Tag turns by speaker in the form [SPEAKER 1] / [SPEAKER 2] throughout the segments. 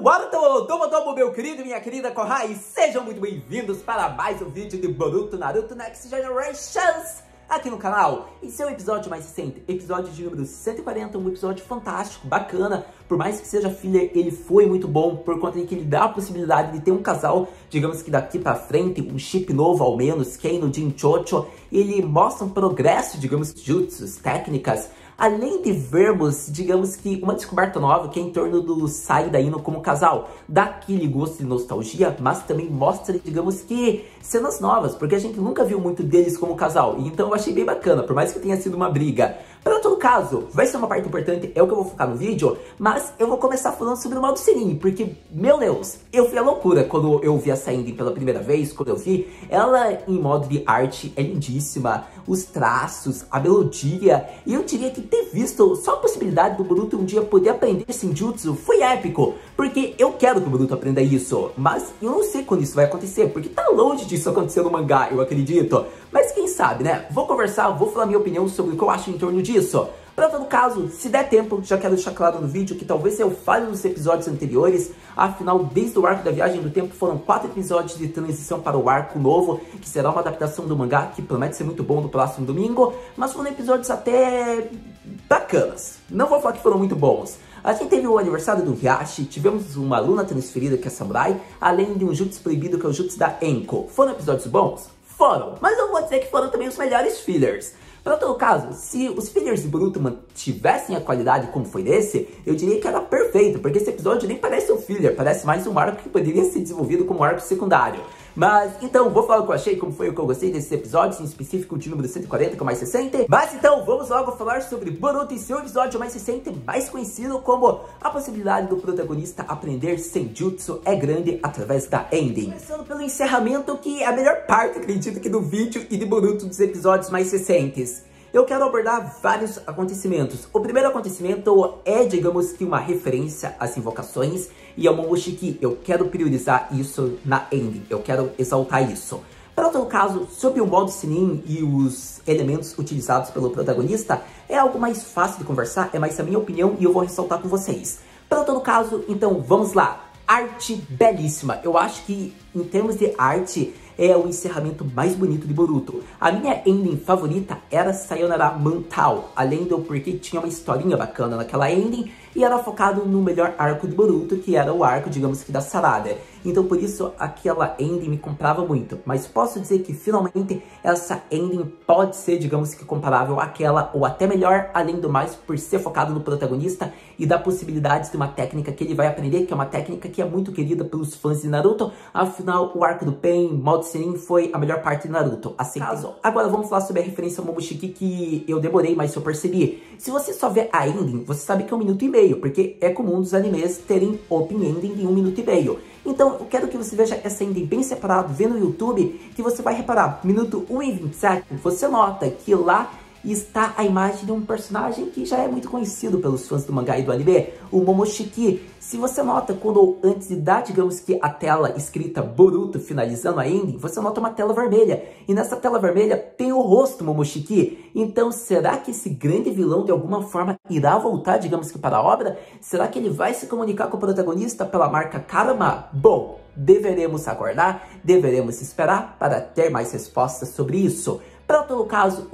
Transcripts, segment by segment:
[SPEAKER 1] Domo, meu querido e minha querida Kohai, sejam muito bem-vindos para mais um vídeo de Boruto Naruto Next Generations aqui no canal. Esse é o episódio mais recente, episódio de número 140, um episódio fantástico, bacana. Por mais que seja filler, ele foi muito bom, por conta de que ele dá a possibilidade de ter um casal, digamos que daqui pra frente, um chip novo ao menos, Ken no Jin Chocho. Ele mostra um progresso, digamos, jutsus, técnicas, além de vermos, digamos que, uma descoberta nova que é em torno do Sai e da Ino como casal. Dá aquele gosto de nostalgia, mas também mostra, digamos que, cenas novas, porque a gente nunca viu muito deles como casal. Então eu achei bem bacana, por mais que tenha sido uma briga. Para todo caso, vai ser uma parte importante, é o que eu vou focar no vídeo, mas eu vou começar falando sobre o modo Senin, porque, meu Deus, eu fui a loucura quando eu vi essa ending pela primeira vez, quando eu vi. Ela, em modo de arte, é lindíssima, os traços, a melodia, e eu diria que ter visto só a possibilidade do Boruto um dia poder aprender Senjutsu foi épico, porque eu quero que o Boruto aprenda isso, mas eu não sei quando isso vai acontecer, porque tá longe disso acontecer no mangá, eu acredito. Mas quem sabe, né? Vou conversar, vou falar minha opinião sobre o que eu acho em torno disso. Para todo caso, se der tempo, já quero deixar claro no vídeo que talvez eu fale nos episódios anteriores. Afinal, desde o arco da Viagem do Tempo foram 4 episódios de transição para o arco novo, que será uma adaptação do mangá, que promete ser muito bom no próximo domingo. Mas foram episódios até bacanas. Não vou falar que foram muito bons. A gente teve o aniversário do Hiashi, tivemos uma aluna transferida que é Samurai, além de um jutsu proibido que é o jutsu da Enko. Foram episódios bons? Foram, mas eu vou dizer que foram também os melhores fillers. Para todo caso, se os fillers de Boruto mantivessem a qualidade como foi desse, eu diria que era perfeito, porque esse episódio nem parece um filler, parece mais um arco que poderia ser desenvolvido como um arco secundário. Mas, então, vou falar o que eu achei, como foi o que eu gostei desses episódios, em específico de número 140, que é o mais recente. Mas, então, vamos logo falar sobre Boruto e seu episódio mais recente, mais conhecido como a possibilidade do protagonista aprender Senjutsu é grande através da ending. Começando pelo encerramento, que é a melhor parte, acredito, que do vídeo e de Boruto dos episódios mais recentes. Eu quero abordar vários acontecimentos. O primeiro acontecimento é, digamos que, uma referência às invocações e ao Momoshiki. Eu quero priorizar isso na ending, eu quero exaltar isso. Para todo caso, sobre o modo Senin e os elementos utilizados pelo protagonista, é algo mais fácil de conversar, é mais a minha opinião e eu vou ressaltar com vocês. Para todo caso, então, vamos lá. Arte belíssima. Eu acho que, em termos de arte, é o encerramento mais bonito de Boruto. A minha ending favorita era Sayonara Mantau, além do porque tinha uma historinha bacana naquela ending e era focado no melhor arco de Boruto, que era o arco, digamos que, da Sarada. Então, por isso, aquela ending me comprava muito. Mas posso dizer que, finalmente, essa ending pode ser, digamos que, comparável àquela, ou até melhor, além do mais, por ser focado no protagonista e dar possibilidades de uma técnica que ele vai aprender, que é uma técnica que é muito querida pelos fãs de Naruto. Afinal, o arco do Pain, modo Senin, foi a melhor parte de Naruto. Assim, agora vamos falar sobre a referência ao Momoshiki, que eu demorei, mas eu percebi. Se você só vê a ending, você sabe que é 1 minuto e meio, porque é comum dos animes terem open ending de 1 minuto e meio. Então, eu quero que você veja essa ending bem separado, vendo no YouTube, que você vai reparar, minuto 1 e 27, você nota que lá está a imagem de um personagem que já é muito conhecido pelos fãs do mangá e do anime, o Momoshiki. Se você nota, quando antes de dar, digamos que, a tela escrita Boruto finalizando a ending, você nota uma tela vermelha. E nessa tela vermelha tem o rosto do Momoshiki. Então, será que esse grande vilão, de alguma forma, irá voltar, digamos que, para a obra? Será que ele vai se comunicar com o protagonista pela marca Karma? Bom, deveremos aguardar, deveremos esperar para ter mais respostas sobre isso. Para todo caso,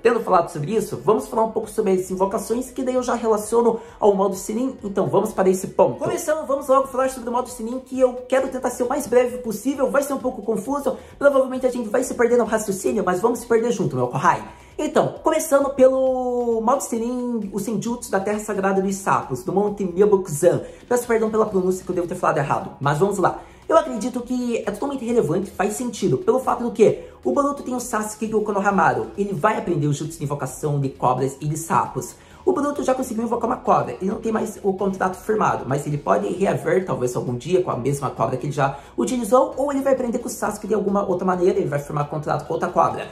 [SPEAKER 1] tendo falado sobre isso, vamos falar um pouco sobre as invocações, que daí eu já relaciono ao modo Senin, então vamos para esse ponto. Começando, vamos logo falar sobre o modo Senin, que eu quero tentar ser o mais breve possível, vai ser um pouco confuso, provavelmente a gente vai se perder no raciocínio, mas vamos se perder junto, meu Kohai. Então, começando pelo modo Senin, o Senjutsu da Terra Sagrada dos Sapos, do Monte Myoboku-zan. Peço perdão pela pronúncia que eu devo ter falado errado, mas vamos lá. Eu acredito que é totalmente relevante, faz sentido, pelo fato do que o Boruto tem o Sasuke e o Konohamaru. Ele vai aprender o jutsu de invocação de cobras e de sapos. O Boruto já conseguiu invocar uma cobra, ele não tem mais o contrato firmado, mas ele pode reaver, talvez algum dia, com a mesma cobra que ele já utilizou, ou ele vai aprender com o Sasuke de alguma outra maneira, ele vai firmar contrato com outra cobra.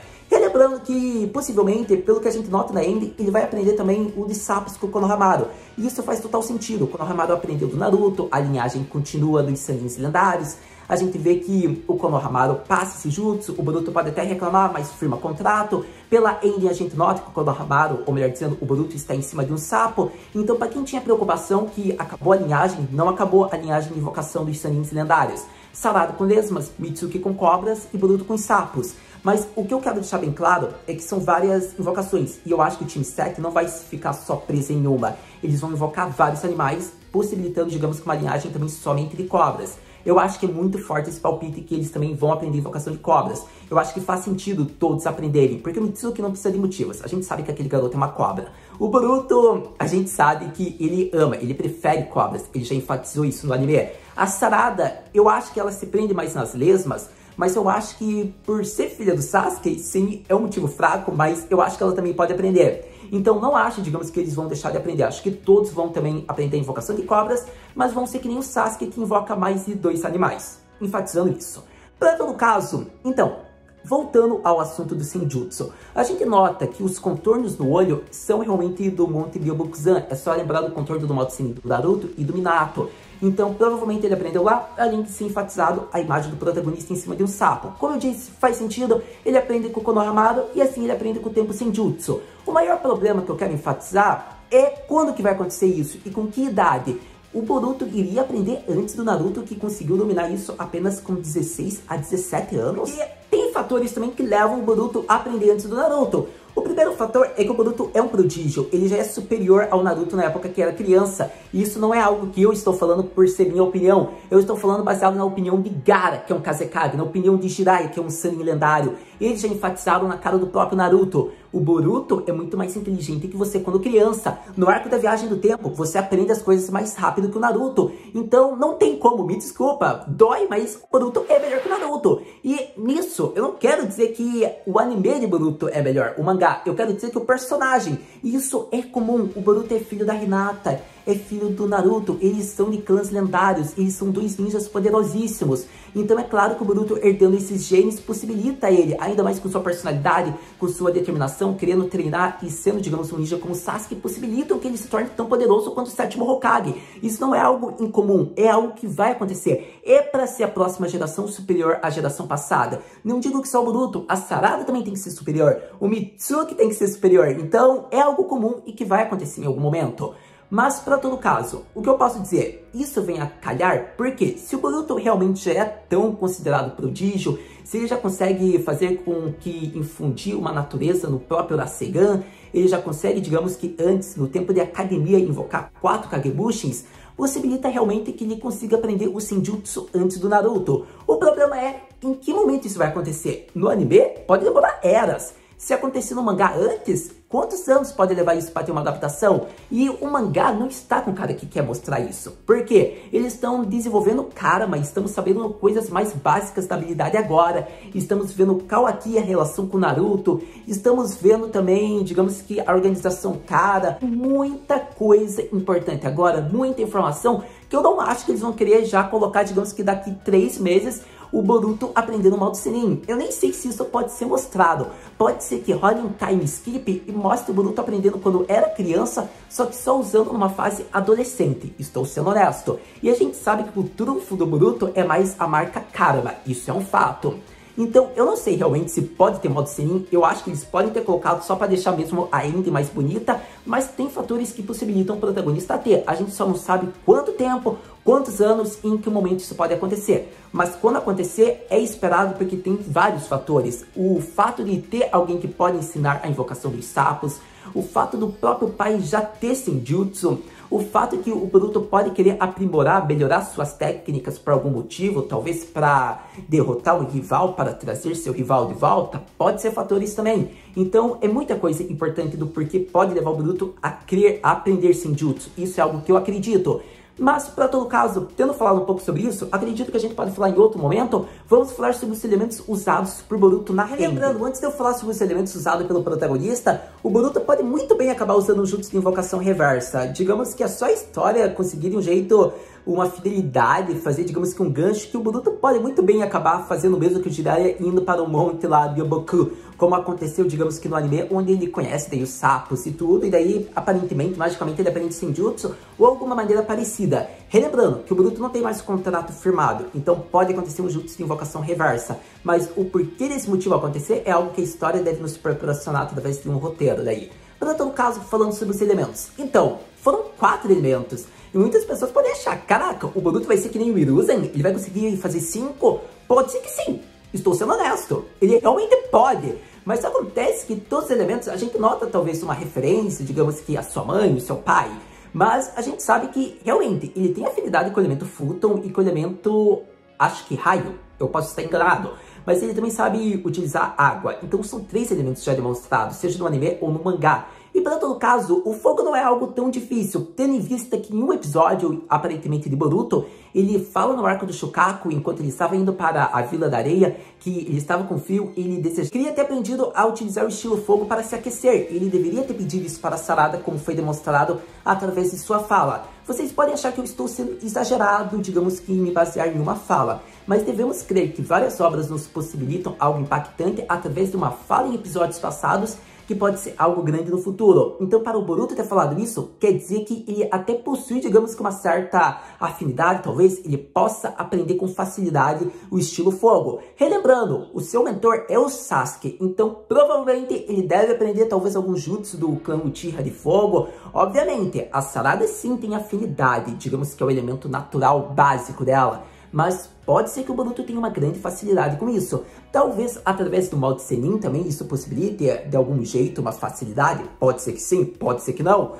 [SPEAKER 1] Lembrando que, possivelmente, pelo que a gente nota na End, ele vai aprender também o de sapos com o Konohamaru. E isso faz total sentido. O Konohamaru aprendeu do Naruto, a linhagem continua dos sangues lendários. A gente vê que o Konohamaru passa esse jutsu, o Boruto pode até reclamar, mas firma contrato. Pela Enden a gente nota que o Konohamaru, ou melhor dizendo, o Boruto está em cima de um sapo. Então, para quem tinha preocupação que acabou a linhagem, não acabou a linhagem de invocação dos sangues lendários. Sarada com lesmas, Mitsuki com cobras e Boruto com sapos. Mas o que eu quero deixar bem claro é que são várias invocações. E eu acho que o time 7 não vai ficar só preso em uma. Eles vão invocar vários animais, possibilitando, digamos, uma linhagem também somente de cobras. Eu acho que é muito forte esse palpite que eles também vão aprender invocação de cobras. Eu acho que faz sentido todos aprenderem, porque o Mitsuki não precisa de motivos. A gente sabe que aquele garoto é uma cobra. O Boruto, a gente sabe que ele ama, ele prefere cobras. Ele já enfatizou isso no anime. A Sarada, eu acho que ela se prende mais nas lesmas, mas eu acho que por ser filha do Sasuke, sim, é um motivo fraco, mas eu acho que ela também pode aprender. Então não acho, digamos, que eles vão deixar de aprender. Acho que todos vão também aprender a invocação de cobras, mas vão ser que nem o Sasuke, que invoca mais de 2 animais. Enfatizando isso. Para todo caso, então, voltando ao assunto do Senjutsu, a gente nota que os contornos do olho são realmente do Monte Ryobukuzan. É só lembrar do contorno do modo Senin do Naruto e do Minato. Então, provavelmente ele aprendeu lá, além de ser enfatizado a imagem do protagonista em cima de um sapo. Como eu disse, faz sentido, ele aprende com o Konohamaru e assim ele aprende com o tempo Senjutsu. O maior problema que eu quero enfatizar é quando que vai acontecer isso e com que idade. O Boruto iria aprender antes do Naruto, que conseguiu dominar isso apenas com 16 a 17 anos. E tem fatores também que levam o Boruto a aprender antes do Naruto. O primeiro fator é que o Boruto é um prodígio, ele já é superior ao Naruto na época que era criança. E isso não é algo que eu estou falando por ser minha opinião. Eu estou falando baseado na opinião de Gaara, que é um Kazekage, na opinião de Jiraiya, que é um Sannin lendário. Eles já enfatizaram na cara do próprio Naruto. O Boruto é muito mais inteligente que você quando criança. No arco da viagem do tempo, você aprende as coisas mais rápido que o Naruto. Então não tem como, me desculpa, dói, mas o Boruto é melhor que o Naruto. E nisso, eu não quero dizer que o anime de Boruto é melhor, o mangá. Eu quero dizer que o personagem, isso é comum. O Boruto é filho da Hinata, é filho do Naruto, eles são de clãs lendários, eles são 2 ninjas poderosíssimos. Então é claro que o Boruto herdando esses genes possibilita ele, ainda mais com sua personalidade, com sua determinação, querendo treinar e sendo, digamos, um ninja como Sasuke, possibilitam que ele se torne tão poderoso quanto o 7º Hokage. Isso não é algo incomum, é algo que vai acontecer. É para ser a próxima geração superior à geração passada. Não digo que só o Boruto, a Sarada também tem que ser superior, o Mitsuki tem que ser superior. Então é algo comum e que vai acontecer em algum momento. Mas, para todo caso, o que eu posso dizer? Isso vem a calhar porque se o Boruto realmente já é tão considerado prodígio, se ele já consegue fazer com que infundir uma natureza no próprio Rasengan, ele já consegue, digamos que antes, no tempo de academia, invocar 4 Kagebushins, possibilita realmente que ele consiga aprender o Senjutsu antes do Naruto. O problema é em que momento isso vai acontecer. No anime, pode demorar eras. Se acontecer no mangá antes, quantos anos pode levar isso para ter uma adaptação? E o mangá não está com o cara que quer mostrar isso. Por quê? Eles estão desenvolvendo Karma, estamos sabendo coisas mais básicas da habilidade agora. Estamos vendo Kawaki, a relação com Naruto. Estamos vendo também, digamos que a organização Kara. Muita coisa importante agora, muita informação que eu não acho que eles vão querer já colocar, digamos que daqui 3 meses, o Boruto aprendendo o modo Senin. Eu nem sei se isso pode ser mostrado. Pode ser que role um time skip e mostre o Boruto aprendendo quando era criança, só que só usando numa fase adolescente. Estou sendo honesto. E a gente sabe que o trunfo do Boruto é mais a marca Karma. Isso é um fato. Então, eu não sei realmente se pode ter modo Senin, eu acho que eles podem ter colocado só para deixar mesmo a End mais bonita, mas tem fatores que possibilitam o protagonista ter. A gente só não sabe quanto tempo, quantos anos e em que momento isso pode acontecer. Mas quando acontecer, é esperado porque tem vários fatores. O fato de ter alguém que pode ensinar a invocação dos sapos, o fato do próprio pai já ter Senjutsu, o fato que o Boruto pode querer aprimorar, melhorar suas técnicas por algum motivo, talvez para derrotar o rival, para trazer seu rival de volta, pode ser fatores também. Então é muita coisa importante do porquê pode levar o Boruto a querer aprender Senjutsu. Isso é algo que eu acredito. Mas, para todo caso, tendo falado um pouco sobre isso, acredito que a gente pode falar em outro momento. Vamos falar sobre os elementos usados por Boruto na End. Lembrando, antes de eu falar sobre os elementos usados pelo protagonista, o Boruto pode muito bem acabar usando o jutsu de invocação reversa. Digamos que é só a história conseguir de um jeito uma fidelidade, fazer, digamos que um gancho, que o Boruto pode muito bem acabar fazendo o mesmo que o Jiraiya, indo para o monte lá do Yoboku, como aconteceu, digamos que no anime, onde ele conhece daí os sapos e tudo, e daí, aparentemente, magicamente, ele aprende Senjutsu, ou alguma maneira parecida. Relembrando que o Boruto não tem mais contrato firmado, então pode acontecer um jutsu de invocação reversa, mas o porquê desse motivo acontecer é algo que a história deve nos proporcionar através de um roteiro daí. Para todo caso, falando sobre os elementos. Então, foram 4 elementos. E muitas pessoas podem achar, caraca, o Boruto vai ser que nem o Hiruzen? Ele vai conseguir fazer 5? Pode ser que sim. Estou sendo honesto. Ele realmente pode. Mas acontece que todos os elementos, a gente nota talvez uma referência, digamos que a sua mãe, o seu pai. Mas a gente sabe que, realmente, ele tem afinidade com o elemento Futon e com o elemento, acho que raio. Eu posso estar enganado. Mas ele também sabe utilizar água. Então são 3 elementos já demonstrados, seja no anime ou no mangá. E para todo caso, o fogo não é algo tão difícil, tendo em vista que em um episódio, aparentemente de Boruto, ele fala no arco do Shukaku, enquanto ele estava indo para a Vila da Areia, que ele estava com frio e ele queria ter aprendido a utilizar o estilo fogo para se aquecer. Ele deveria ter pedido isso para Sarada, como foi demonstrado através de sua fala. Vocês podem achar que eu estou sendo exagerado, digamos que me basear em uma fala, mas devemos crer que várias obras nos possibilitam algo impactante através de uma fala em episódios passados, que pode ser algo grande no futuro. Então, para o Boruto ter falado isso, quer dizer que ele até possui, digamos que uma certa afinidade, talvez ele possa aprender com facilidade o estilo fogo. Relembrando, o seu mentor é o Sasuke, então provavelmente ele deve aprender talvez algum jutsu do clã Uchiha de fogo. Obviamente, a Sarada sim tem afinidade, digamos que é o elemento natural básico dela, mas pode ser que o Boruto tenha uma grande facilidade com isso. Talvez através do molde Senin também isso possibilite de algum jeito uma facilidade. Pode ser que sim, pode ser que não.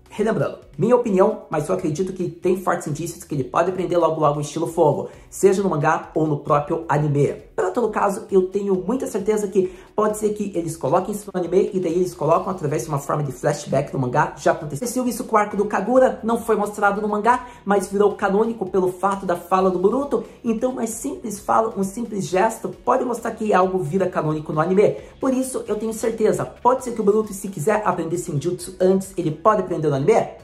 [SPEAKER 1] Relembrando, minha opinião, mas eu acredito que tem fortes indícios que ele pode aprender logo logo o estilo fogo, seja no mangá ou no próprio anime. Para todo caso, eu tenho muita certeza que pode ser que eles coloquem isso no anime e daí eles colocam através de uma forma de flashback no mangá. Já aconteceu isso com o arco do Kagura, não foi mostrado no mangá, mas virou canônico pelo fato da fala do Boruto. Então, uma simples fala, um simples gesto pode mostrar que algo vira canônico no anime. Por isso, eu tenho certeza, pode ser que o Boruto, se quiser aprender Senjutsu antes, ele pode aprender no anime?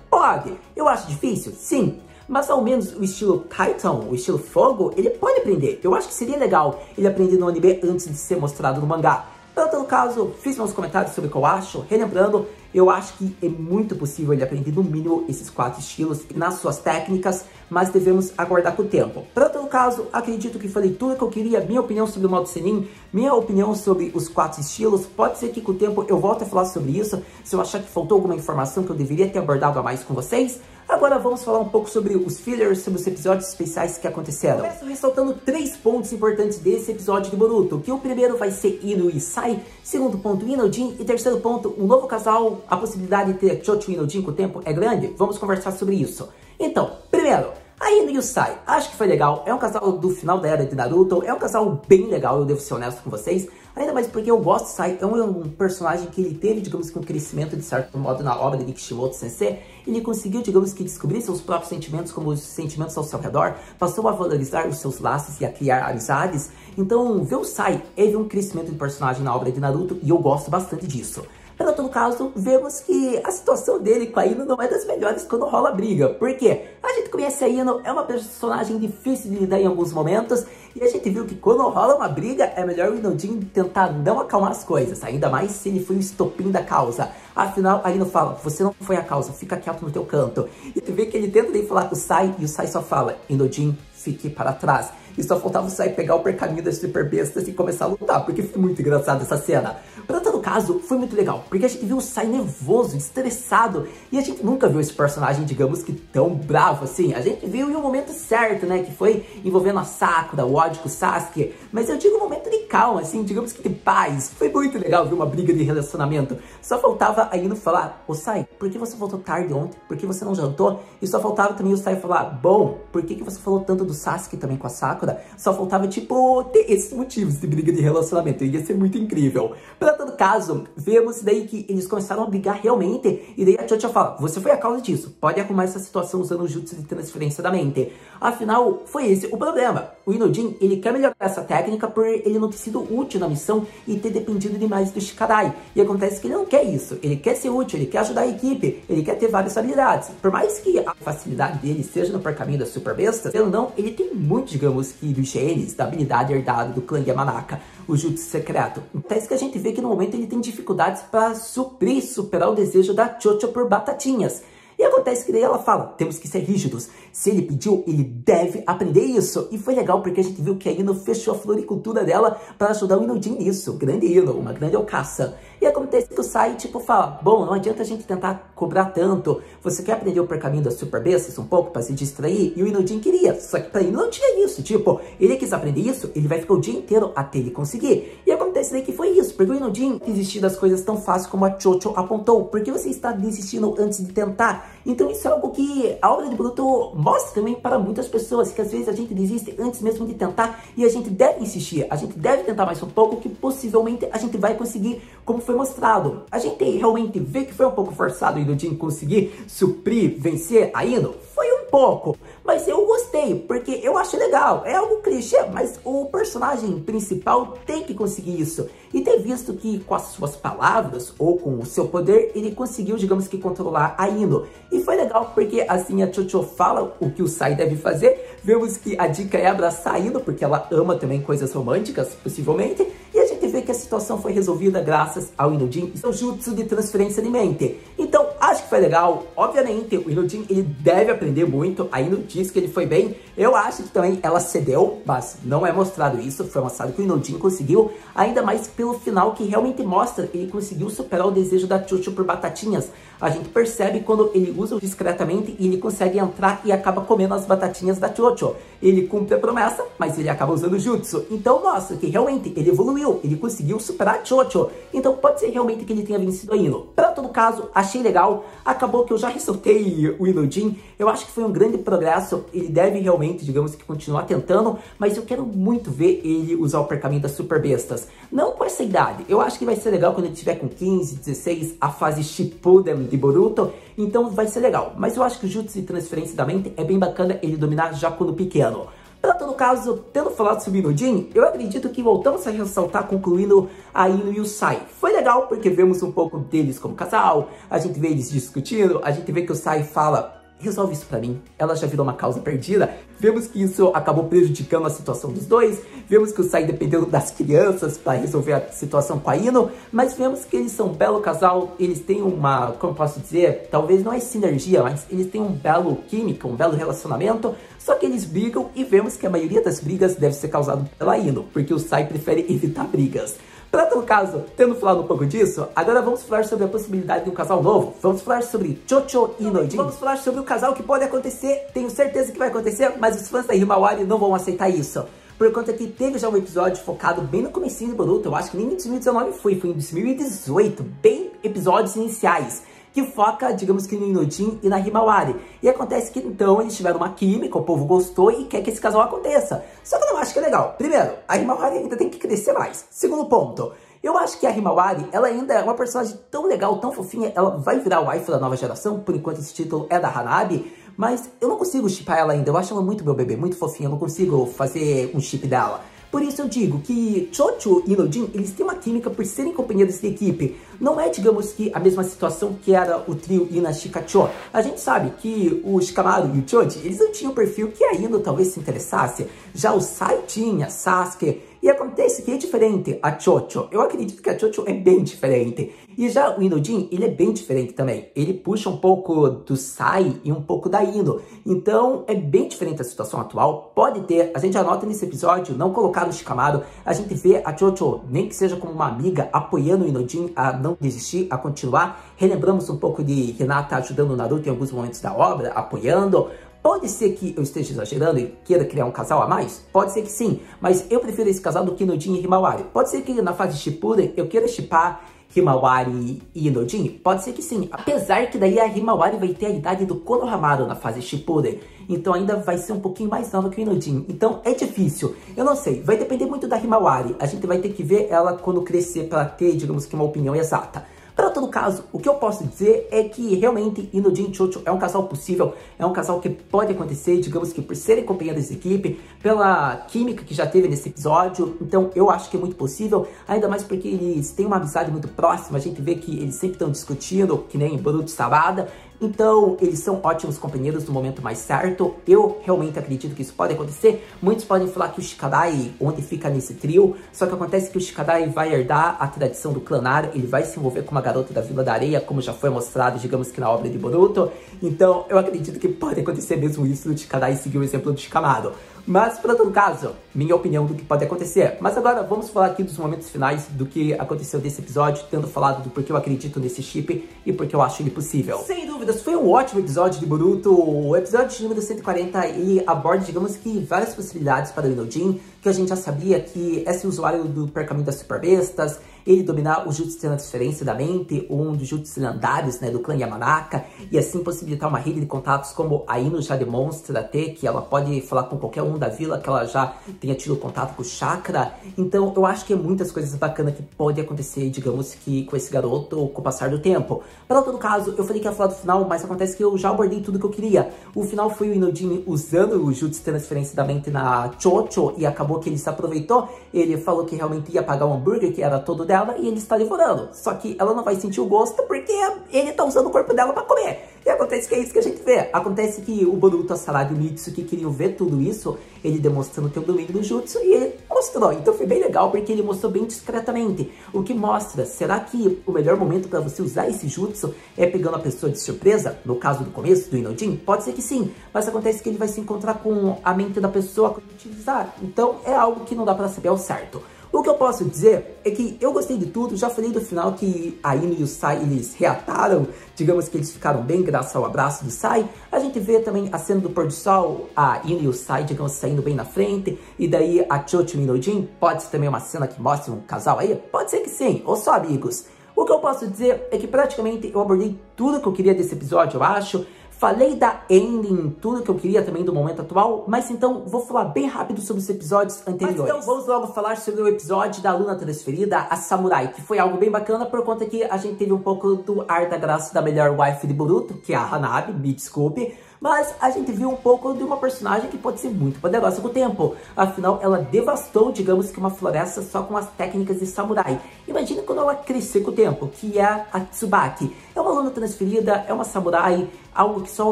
[SPEAKER 1] Pode! Eu acho difícil? Sim. Mas ao menos o estilo Titan, o estilo fogo, ele pode aprender. Eu acho que seria legal ele aprender no anime antes de ser mostrado no mangá. Para todo caso, fiz meus comentários sobre o que eu acho. Relembrando, eu acho que é muito possível ele aprender no mínimo esses 4 estilos nas suas técnicas, mas devemos aguardar com o tempo. Para todo caso, acredito que falei tudo que eu queria, minha opinião sobre o modo Senin, minha opinião sobre os 4 estilos. Pode ser que com o tempo eu volte a falar sobre isso, se eu achar que faltou alguma informação que eu deveria ter abordado a mais com vocês. Agora vamos falar um pouco sobre os fillers, sobre os episódios especiais que aconteceram. Começo ressaltando 3 pontos importantes desse episódio de Boruto, que o primeiro vai ser Ino e Sai, segundo ponto Inojin, e terceiro ponto, um novo casal, a possibilidade de ter Chocho e Inojin com o tempo é grande? Vamos conversar sobre isso. Então, primeiro, a Ino e o Sai, acho que foi legal, é um casal do final da era de Naruto, é um casal bem legal, eu devo ser honesto com vocês, ainda mais porque eu gosto do Sai, é um personagem que ele teve, digamos que um crescimento de certo modo na obra de Kishimoto Sensei, ele conseguiu, digamos que descobrir seus próprios sentimentos como os sentimentos ao seu redor, passou a valorizar os seus laços e a criar amizades, então ver o Sai é ver um crescimento de personagem na obra de Naruto e eu gosto bastante disso. Para todo caso, vemos que a situação dele com a Ino não é das melhores quando rola briga. Por quê? A gente conhece a Ino, é uma personagem difícil de lidar em alguns momentos, e a gente viu que quando rola uma briga, é melhor o Inojin tentar não acalmar as coisas, ainda mais se ele foi o estopim da causa. Afinal, a Ino fala, você não foi a causa, fica quieto no teu canto. E tu vê que ele tenta nem falar com o Sai, e o Sai só fala, Inojin, fique para trás. E só faltava o Sai pegar o percaminho das super bestas e começar a lutar, porque foi muito engraçado essa cena. Para todo caso, foi muito legal, porque a gente viu o Sai nervoso, estressado, e a gente nunca viu esse personagem, digamos que tão bravo assim. A gente viu em um momento certo, né, que foi envolvendo a Sakura, o ódio com o Sasuke, mas eu digo um momento de calma, assim, digamos que de paz. Foi muito legal ver uma briga de relacionamento. Só faltava a Ino falar, ô Sai, por que você voltou tarde ontem? Por que você não jantou? E só faltava também o Sai falar, bom, por que você falou tanto do Sasuke também com a Sakura? Só faltava, tipo, ter esses motivos de briga de relacionamento. Ia ser muito incrível. Para todo caso, caso, vemos daí que eles começaram a brigar realmente, e daí a Chocho fala, você foi a causa disso, pode arrumar essa situação usando o jutsu de transferência da mente. Afinal, foi esse o problema. O Inojin, ele quer melhorar essa técnica por ele não ter sido útil na missão e ter dependido demais do Shikadai. E acontece que ele não quer isso, ele quer ser útil, ele quer ajudar a equipe, ele quer ter várias habilidades. Por mais que a facilidade dele seja no caminho das super bestas, pelo não, ele tem muito, digamos que, dos genes, da habilidade herdada do clã Yamanaka, o jutsu secreto. Acontece que a gente vê que no momento ele tem dificuldades para superar o desejo da Chocho por batatinhas. E acontece que daí ela fala, temos que ser rígidos. Se ele pediu, ele deve aprender isso. E foi legal porque a gente viu que a Ino fechou a floricultura dela para ajudar o Inojin nisso. Grande Ino, uma grande alcaça. E acontece que o Sai, tipo, fala, bom, não adianta a gente tentar cobrar tanto. Você quer aprender o percaminho das super bestas um pouco para se distrair? E o Inojin queria, só que pra ele não tinha isso. Tipo, ele quis aprender isso, ele vai ficar o dia inteiro até ele conseguir. E acontece daí que foi isso, porque o Inojin desistiu das coisas tão fácil como a Chocho apontou. Por que você está desistindo antes de tentar? Então isso é algo que a obra de Boruto mostra também para muitas pessoas, que às vezes a gente desiste antes mesmo de tentar e a gente deve insistir, a gente deve tentar mais um pouco, que possivelmente a gente vai conseguir, como foi mostrado. A gente realmente vê que foi um pouco forçado o Inojin conseguir suprir, vencer a Ino? Foi um pouco, mas eu gostei, porque eu acho legal, é algo clichê, mas o personagem principal tem que conseguir isso. E ter visto que com as suas palavras, ou com o seu poder, ele conseguiu, digamos que, controlar a Ino. E foi legal, porque assim a Chocho fala o que o Sai deve fazer, vemos que a dica é abraçar a Ino, porque ela ama também coisas românticas, possivelmente, e a gente vê que a situação foi resolvida graças ao Inojin e seu jutsu de transferência de mente. Então, acho que foi legal. Obviamente, o Inojin, ele deve aprender muito. A Ino diz que ele foi bem. Eu acho que também ela cedeu, mas não é mostrado isso. Foi mostrado que o Inojin conseguiu, ainda mais pelo final, que realmente mostra ele conseguiu superar o desejo da Chocho por batatinhas. A gente percebe quando ele usa discretamente e ele consegue entrar e acaba comendo as batatinhas da Chocho. Ele cumpre a promessa, mas ele acaba usando o jutsu. Então mostra que realmente ele evoluiu, ele conseguiu superar a Chocho. Então pode ser realmente que ele tenha vencido a Ino. Para todo caso, achei legal. Acabou que eu já ressaltei o Inojin. Eu acho que foi um grande progresso. Ele deve realmente, digamos que, continuar tentando, mas eu quero muito ver ele usar o percaminho das super bestas. Não com essa idade. Eu acho que vai ser legal quando ele tiver com 15, 16, a fase Shippuden de Boruto. Então vai ser legal. Mas eu acho que o jutsu de transferência da mente é bem bacana ele dominar já quando pequeno. Para todo caso, tendo falado sobre o Inojin, eu acredito que voltamos a ressaltar concluindo a Ino e o Sai. Foi legal porque vemos um pouco deles como casal, a gente vê eles discutindo, a gente vê que o Sai fala, resolve isso pra mim, ela já virou uma causa perdida. Vemos que isso acabou prejudicando a situação dos dois, vemos que o Sai dependeu das crianças para resolver a situação com a Ino, mas vemos que eles são um belo casal, eles têm uma, como posso dizer, talvez não é sinergia, mas eles têm um belo química, um belo relacionamento, só que eles brigam e vemos que a maioria das brigas deve ser causada pela Ino, porque o Sai prefere evitar brigas. Para todo caso, tendo falado um pouco disso, agora vamos falar sobre a possibilidade de um casal novo. Vamos falar sobre Chocho e Inojin. Vamos falar sobre o casal que pode acontecer, tenho certeza que vai acontecer, mas os fãs da Himawari não vão aceitar isso. Por conta que teve já um episódio focado bem no comecinho do Boruto, eu acho que nem em 2019 foi em 2018, bem episódios iniciais, que foca, digamos que no Inojin e na Himawari. E acontece que então eles tiveram uma química, o povo gostou e quer que esse casal aconteça. Só que eu não acho que é legal. Primeiro, a Himawari ainda tem que crescer mais. Segundo ponto, eu acho que a Himawari, ela ainda é uma personagem tão legal, tão fofinha, ela vai virar o waifu da nova geração, por enquanto esse título é da Hanabi, mas eu não consigo shippar ela ainda, eu acho ela muito meu bebê, muito fofinha, eu não consigo fazer um ship dela. Por isso eu digo que Chocho e Inojin, eles têm uma química por serem companheiros de equipe. Não é, digamos que, a mesma situação que era o trio Ina Shikacho. A gente sabe que o Shikamaru e o Choji, eles não tinham o perfil que a Ino talvez se interessasse. Já o Sai tinha, Sasuke. E acontece que é diferente a Chocho. Eu acredito que a Chocho é bem diferente. E já o Inojin, ele é bem diferente também. Ele puxa um pouco do Sai e um pouco da Ino. Então, é bem diferente a situação atual. Pode ter, a gente anota nesse episódio, não colocar o Shikamaru. A gente vê a Chocho, nem que seja como uma amiga, apoiando o Inojin a não desistir, a continuar. Relembramos um pouco de Hinata ajudando o Naruto em alguns momentos da obra, apoiando. Pode ser que eu esteja exagerando e queira criar um casal a mais? Pode ser que sim, mas eu prefiro esse casal do que Inojin e Himawari. Pode ser que na fase Shippuden eu queira shippar Himawari e Inojin? Pode ser que sim, apesar que daí a Himawari vai ter a idade do Konohamaru na fase Shippuden. então ainda vai ser um pouquinho mais nova que o Inojin. Então é difícil, eu não sei, vai depender muito da Himawari, a gente vai ter que ver ela quando crescer para ter, digamos que uma opinião exata. Para todo caso, o que eu posso dizer é que realmente Inojin e Chocho é um casal possível, é um casal que pode acontecer, digamos que por serem companheiros de equipe, pela química que já teve nesse episódio, então eu acho que é muito possível, ainda mais porque eles têm uma amizade muito próxima, a gente vê que eles sempre estão discutindo, que nem Boruto e Sarada, então eles são ótimos companheiros no momento mais certo, eu realmente acredito que isso pode acontecer. Muitos podem falar que o Shikadai onde fica nesse trio, só que acontece que o Shikadai vai herdar a tradição do clanar, ele vai se envolver com uma garota da Vila da Areia, como já foi mostrado, digamos que na obra de Boruto, então eu acredito que pode acontecer mesmo isso do Shikadai seguir o exemplo do Shikamaru. Mas, para todo caso, minha opinião do que pode acontecer. Mas agora, vamos falar aqui dos momentos finais do que aconteceu desse episódio, tendo falado do porquê eu acredito nesse chip e porque eu acho ele possível. Sem dúvidas, foi um ótimo episódio de Boruto. O episódio número 140, ele aborda, digamos que, várias possibilidades para o Inojin, que a gente já sabia que é ser usuário do pergaminho das superbestas, ele dominar o jutsu de transferência da mente, um dos jutsus lendários, né, do clã Yamanaka, e assim possibilitar uma rede de contatos como a Ino já demonstra ter, que ela pode falar com qualquer um da vila, que ela já tenha tido contato com o chakra. Então eu acho que é muitas coisas bacanas que pode acontecer, digamos que com esse garoto com o passar do tempo. Para todo caso, eu falei que ia falar do final, mas acontece que eu já abordei tudo que eu queria. O final foi o Inojin usando o jutsu de transferência da mente na Chocho, e acabou que ele se aproveitou, ele falou que realmente ia pagar o hambúrguer, que era todo dela, e ele está devorando. Só que ela não vai sentir o gosto porque ele está usando o corpo dela para comer. E acontece que é isso que a gente vê. Acontece que o Boruto, a Sarada e o Mitsuki queriam ver tudo isso, ele demonstrando ter o domínio do jutsu, e ele mostrou. Então foi bem legal porque ele mostrou bem discretamente. O que mostra, será que o melhor momento para você usar esse jutsu é pegando a pessoa de surpresa? No caso do começo, do Inojin? Pode ser que sim, mas acontece que ele vai se encontrar com a mente da pessoa quando utilizar. Então é algo que não dá para saber ao certo. O que eu posso dizer é que eu gostei de tudo, já falei do final que a Ino e o Sai, eles reataram, digamos que eles ficaram bem graças ao abraço do Sai. A gente vê também a cena do pôr do sol, a Ino e o Sai, digamos, saindo bem na frente, e daí a Chocho e o Inojin, pode ser também uma cena que mostre um casal aí? Pode ser que sim, ou só amigos. O que eu posso dizer é que praticamente eu abordei tudo que eu queria desse episódio, eu acho. Falei da ending, tudo que eu queria também do momento atual, mas então vou falar bem rápido sobre os episódios anteriores. Mas então vamos logo falar sobre o episódio da aluna transferida, a Samurai, que foi algo bem bacana por conta que a gente teve um pouco do ar da graça da melhor wife de Boruto, que é a Hanabi, me desculpe. Mas a gente viu um pouco de uma personagem que pode ser muito poderosa com o tempo. Afinal, ela devastou, digamos que uma floresta só com as técnicas de samurai. Imagina quando ela crescer com o tempo, que é a Tsubaki. É uma aluna transferida, é uma samurai, algo que só o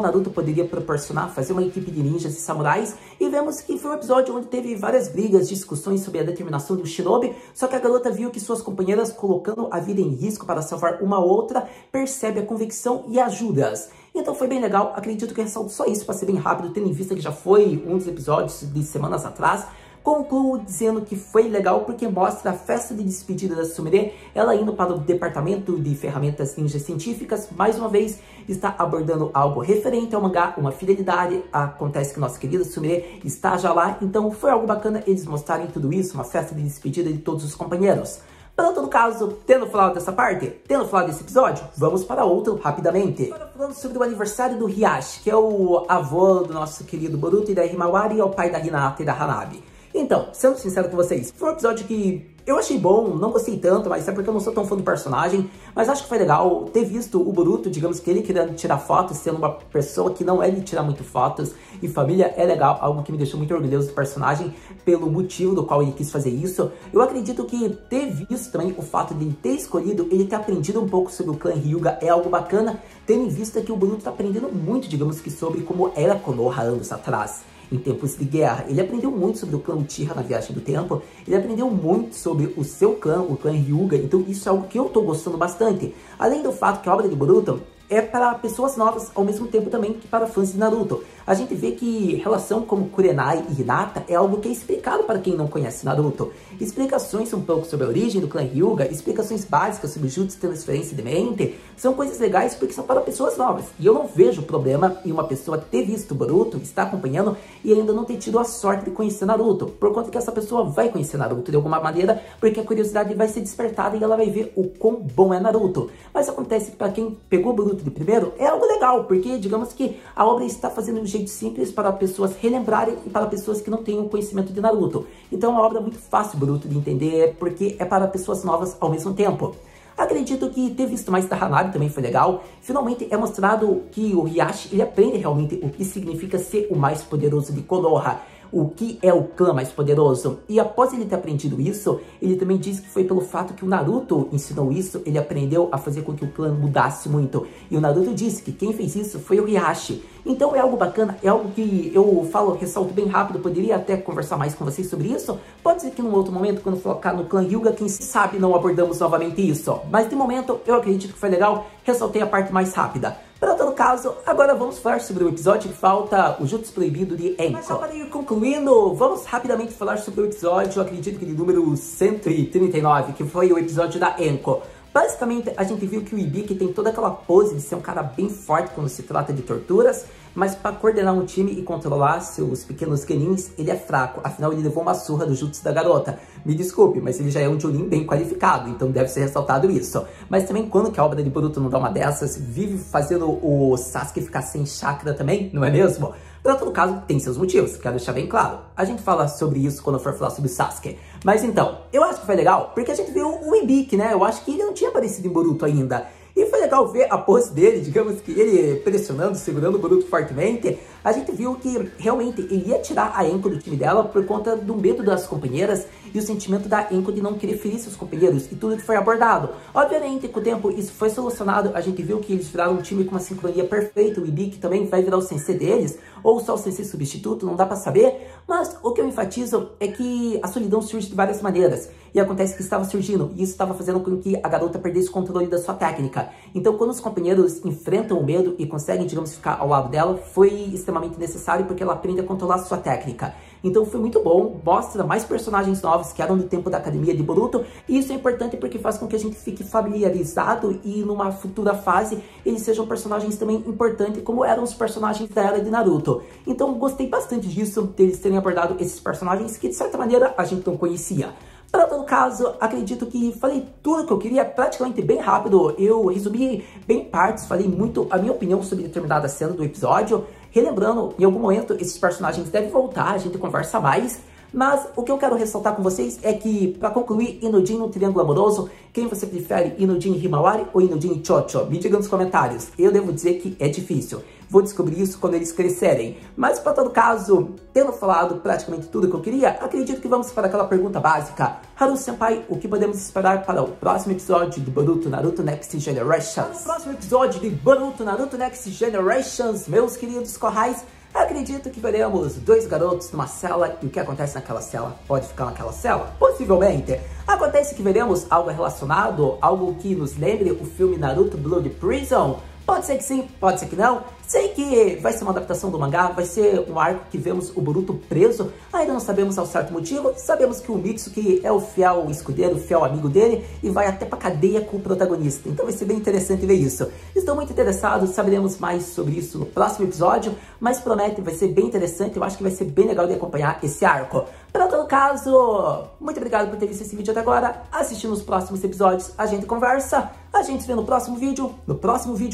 [SPEAKER 1] Naruto poderia proporcionar, fazer uma equipe de ninjas e samurais. E vemos que foi um episódio onde teve várias brigas, discussões sobre a determinação do shinobi, só que a garota viu que suas companheiras colocando a vida em risco para salvar uma outra, percebe a convicção e ajuda-as. Então foi bem legal, acredito que eu ressalto só isso para ser bem rápido, tendo em vista que já foi um dos episódios de semanas atrás. Concluo dizendo que foi legal porque mostra a festa de despedida da Sumire, ela indo para o departamento de ferramentas ninjas científicas, mais uma vez está abordando algo referente ao mangá, uma fidelidade. Acontece que nossa querida Sumire está já lá, então foi algo bacana eles mostrarem tudo isso, uma festa de despedida de todos os companheiros. Para todo caso, tendo falado dessa parte, tendo falado desse episódio, vamos para outro rapidamente. Agora falando sobre o aniversário do Hiashi, que é o avô do nosso querido Boruto e da Himawari, e é o pai da Hinata e da Hanabi. Então, sendo sincero com vocês, foi um episódio que eu achei bom, não gostei tanto, mas é porque eu não sou tão fã do personagem, mas acho que foi legal ter visto o Boruto, digamos que ele querendo tirar fotos, sendo uma pessoa que não é de tirar muito fotos, e família é legal, algo que me deixou muito orgulhoso do personagem, pelo motivo do qual ele quis fazer isso. Eu acredito que ter visto também o fato de ele ter escolhido, ele ter aprendido um pouco sobre o clã Hyuga é algo bacana, tendo em vista que o Boruto tá aprendendo muito, digamos que sobre como era Konoha anos atrás. Em tempos de guerra, ele aprendeu muito sobre o clã Uchiha na Viagem do Tempo, ele aprendeu muito sobre o seu clã, o clã Hyuga, então isso é algo que eu tô gostando bastante. Além do fato que a obra de Boruto é para pessoas novas, ao mesmo tempo também que para fãs de Naruto. A gente vê que relação como Kurenai e Hinata é algo que é explicado para quem não conhece Naruto. Explicações um pouco sobre a origem do clã Hyuga, explicações básicas sobre o jutsu de transferência de mente, são coisas legais porque são para pessoas novas. E eu não vejo problema em uma pessoa ter visto Boruto, estar acompanhando e ainda não ter tido a sorte de conhecer Naruto, por conta que essa pessoa vai conhecer Naruto de alguma maneira, porque a curiosidade vai ser despertada e ela vai ver o quão bom é Naruto. Mas acontece que para quem pegou Boruto Naruto de primeiro é algo legal, porque digamos que a obra está fazendo um jeito simples para pessoas relembrarem e para pessoas que não tenham conhecimento de Naruto. Então é uma obra muito fácil, Boruto, de entender, porque é para pessoas novas ao mesmo tempo. Acredito que ter visto mais da Hanabi também foi legal. Finalmente é mostrado que o Hiashi, ele aprende realmente o que significa ser o mais poderoso de Konoha, o que é o clã mais poderoso. E após ele ter aprendido isso, ele também diz que foi pelo fato que o Naruto ensinou isso, ele aprendeu a fazer com que o clã mudasse muito. E o Naruto disse que quem fez isso foi o Hiashi. Então é algo bacana, é algo que eu ressalto bem rápido, poderia até conversar mais com vocês sobre isso. Pode ser que num outro momento, quando focar no clã Hyuga, quem sabe não abordamos novamente isso. Mas de momento, eu acredito que foi legal, ressaltei a parte mais rápida. Para todo caso, agora vamos falar sobre o episódio que falta, o Jutsu Proibido de Enko. Mas só para ir concluindo, vamos rapidamente falar sobre o episódio, eu acredito que de número 139, que foi o episódio da Enko. Basicamente, a gente viu que o Ibiki tem toda aquela pose de ser um cara bem forte quando se trata de torturas, mas para coordenar um time e controlar seus pequenos genins, ele é fraco. Afinal, ele levou uma surra do jutsu da garota. Me desculpe, mas ele já é um Chunin bem qualificado, então deve ser ressaltado isso. Mas também, quando que a obra de Boruto não dá uma dessas, vive fazendo o Sasuke ficar sem chakra também, não é mesmo? Para todo caso, tem seus motivos, quero deixar bem claro. A gente fala sobre isso quando for falar sobre o Sasuke. Mas então, eu acho que foi legal, porque a gente viu o Ibiki, né? Eu acho que ele não tinha aparecido em Boruto ainda. E foi legal ver a pose dele, digamos que ele pressionando, segurando o Boruto fortemente. A gente viu que realmente ele ia tirar a Enko do time dela por conta do medo das companheiras e o sentimento da Enko de não querer ferir seus companheiros e tudo que foi abordado. Obviamente, com o tempo isso foi solucionado, a gente viu que eles viraram um time com uma sincronia perfeita, o Ibiki também vai virar o sensei deles, ou só o sensei substituto, não dá pra saber, mas o que eu enfatizo é que a solidão surge de várias maneiras, e acontece que estava surgindo, e isso estava fazendo com que a garota perdesse o controle da sua técnica. Então, quando os companheiros enfrentam o medo e conseguem, digamos, ficar ao lado dela, foi extremamente necessário porque ela aprende a controlar a sua técnica. Então foi muito bom, mostra mais personagens novos que eram do tempo da academia de Boruto, e isso é importante porque faz com que a gente fique familiarizado e numa futura fase eles sejam personagens também importantes como eram os personagens da era de Naruto. Então gostei bastante disso, deles terem abordado esses personagens que de certa maneira a gente não conhecia. Para todo caso, acredito que falei tudo que eu queria praticamente bem rápido. Eu resumi bem partes, falei muito a minha opinião sobre determinada cena do episódio. Relembrando, em algum momento esses personagens devem voltar, a gente conversa mais. Mas o que eu quero ressaltar com vocês é que, para concluir, Inujin no Triângulo Amoroso, quem você prefere, Inujin Himawari ou Inujin Chocho? Me diga nos comentários. Eu devo dizer que é difícil. Vou descobrir isso quando eles crescerem. Mas, para todo caso, tendo falado praticamente tudo que eu queria, acredito que vamos para aquela pergunta básica. Haru-senpai, o que podemos esperar para o próximo episódio de Boruto Naruto Next Generations? No próximo episódio de Boruto Naruto Next Generations, meus queridos corrais, acredito que veremos dois garotos numa cela, e o que acontece naquela cela pode ficar naquela cela? Possivelmente. Acontece que veremos algo relacionado, algo que nos lembre o filme Naruto Blood Prison? Pode ser que sim, pode ser que não. Sei que vai ser uma adaptação do mangá, vai ser um arco que vemos o Boruto preso. Ainda não sabemos ao certo motivo. Sabemos que o Mitsuki é o fiel escudeiro, o fiel amigo dele e vai até pra cadeia com o protagonista. Então vai ser bem interessante ver isso. Estou muito interessado, saberemos mais sobre isso no próximo episódio, mas promete, vai ser bem interessante. Eu acho que vai ser bem legal de acompanhar esse arco. Para todo caso, muito obrigado por ter visto esse vídeo até agora. Assistir nos próximos episódios, a gente conversa. A gente se vê no próximo vídeo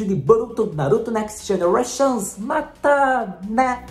[SPEAKER 1] de Boruto Naruto Next Generations. Mata, né?